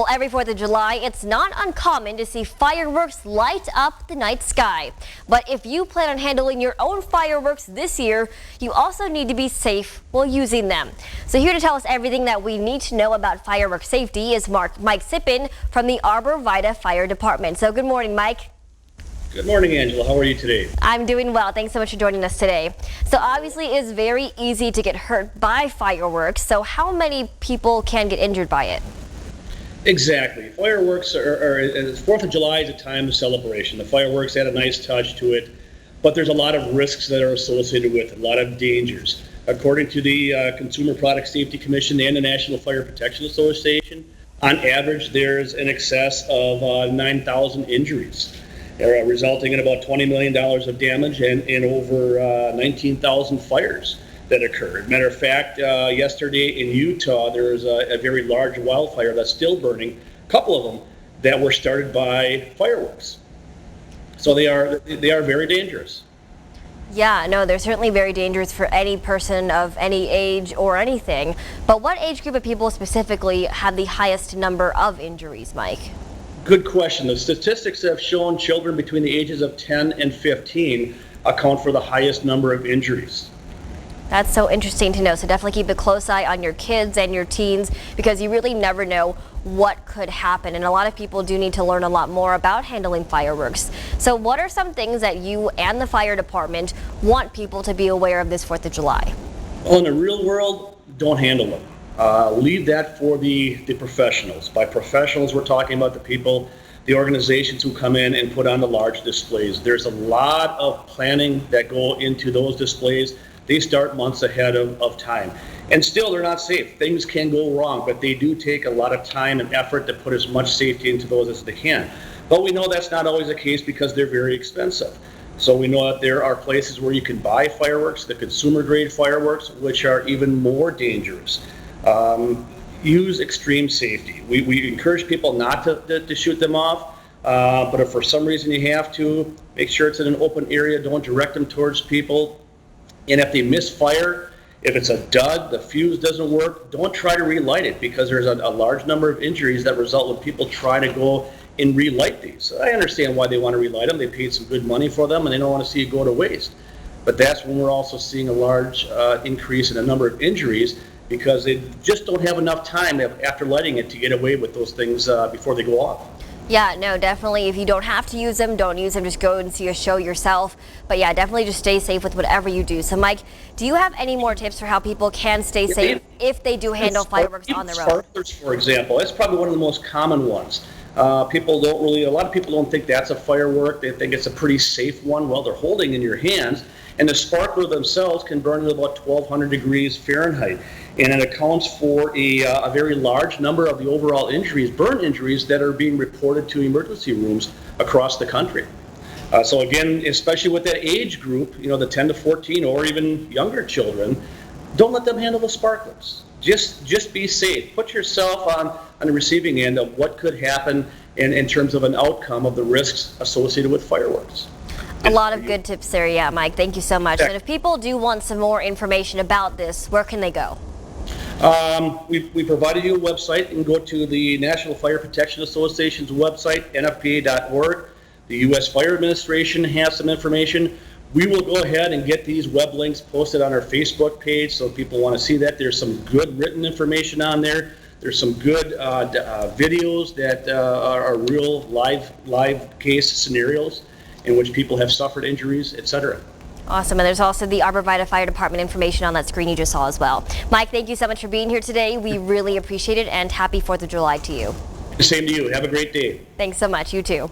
Well, every 4th of July, it's not uncommon to see fireworks light up the night sky. But if you plan on handling your own fireworks this year, you also need to be safe while using them. So here to tell us everything that we need to know about firework safety is Mike Sippen from the Arbor Vitae Fire Department. So good morning, Mike. Good morning, Angela. How are you today? I'm doing well. Thanks so much for joining us today. So obviously it's very easy to get hurt by fireworks. So how many people can get injured by it? Exactly. Fireworks are 4th of July is a time of celebration. The fireworks add a nice touch to it, but there's a lot of risks that are associated with it, a lot of dangers. According to the Consumer Product Safety Commission and the National Fire Protection Association, on average there's an excess of 9,000 injuries, resulting in about $20 million of damage and over 19,000 fires that occurred. Matter of fact, yesterday in Utah, there was a very large wildfire that's still burning, a couple of them that were started by fireworks. So they are very dangerous. Yeah, no, they're certainly very dangerous for any person of any age or anything. But what age group of people specifically have the highest number of injuries, Mike? Good question. The statistics have shown children between the ages of 10 and 15 account for the highest number of injuries. That's so interesting to know. So definitely keep a close eye on your kids and your teens because you really never know what could happen. And a lot of people do need to learn a lot more about handling fireworks. So what are some things that you and the fire department want people to be aware of this 4th of July? Well, in the real world, don't handle them. Leave that for the professionals. By professionals, we're talking about the people, the organizations who come in and put on the large displays. There's a lot of planning that go into those displays. They start months ahead of time. And still, they're not safe. Things can go wrong, but they do take a lot of time and effort to put as much safety into those as they can. But we know that's not always the case because they're very expensive. So we know that there are places where you can buy fireworks, the consumer-grade fireworks, which are even more dangerous. Use extreme safety. We encourage people not to shoot them off, but if for some reason you have to, make sure it's in an open area. Don't direct them towards people. And if they misfire, if it's a dud, the fuse doesn't work, don't try to relight it because there's a large number of injuries that result when people try to go and relight these. I understand why they want to relight them. They paid some good money for them and they don't want to see it go to waste. But that's when we're also seeing a large increase in the number of injuries because they just don't have enough time after lighting it to get away with those things before they go off. Yeah, no, definitely. If you don't have to use them, don't use them. Just go and see a show yourself. But yeah, definitely just stay safe with whatever you do. So Mike, do you have any more tips for how people can stay safe if they do handle fireworks on their own? Sparklers, for example, that's probably one of the most common ones. A lot of people don't think that's a firework. They think it's a pretty safe one. Well, they're holding in your hands. And the sparkler themselves can burn at about 1,200 degrees Fahrenheit. And it accounts for a very large number of the overall injuries, burn injuries, that are being reported to emergency rooms across the country. So again, especially with that age group, the 10 to 14 or even younger children, don't let them handle the sparklers. Just be safe. Put yourself on the receiving end of what could happen in terms of an outcome of the risks associated with fireworks. A lot of good tips there, yeah, Mike. Thank you so much. And if people do want some more information about this, where can they go? We provided you a website. You can go to the National Fire Protection Association's website, nfpa.org. The U.S. Fire Administration has some information. We will go ahead and get these web links posted on our Facebook page so if people want to see that. There's some good written information on there. There's some good videos that are real live case scenarios in which people have suffered injuries, etc. Awesome. And there's also the Arbor Vitae Fire Department information on that screen you just saw as well. Mike, thank you so much for being here today. We really appreciate it, and happy 4th of July to you. Same to you. Have a great day. Thanks so much. You too.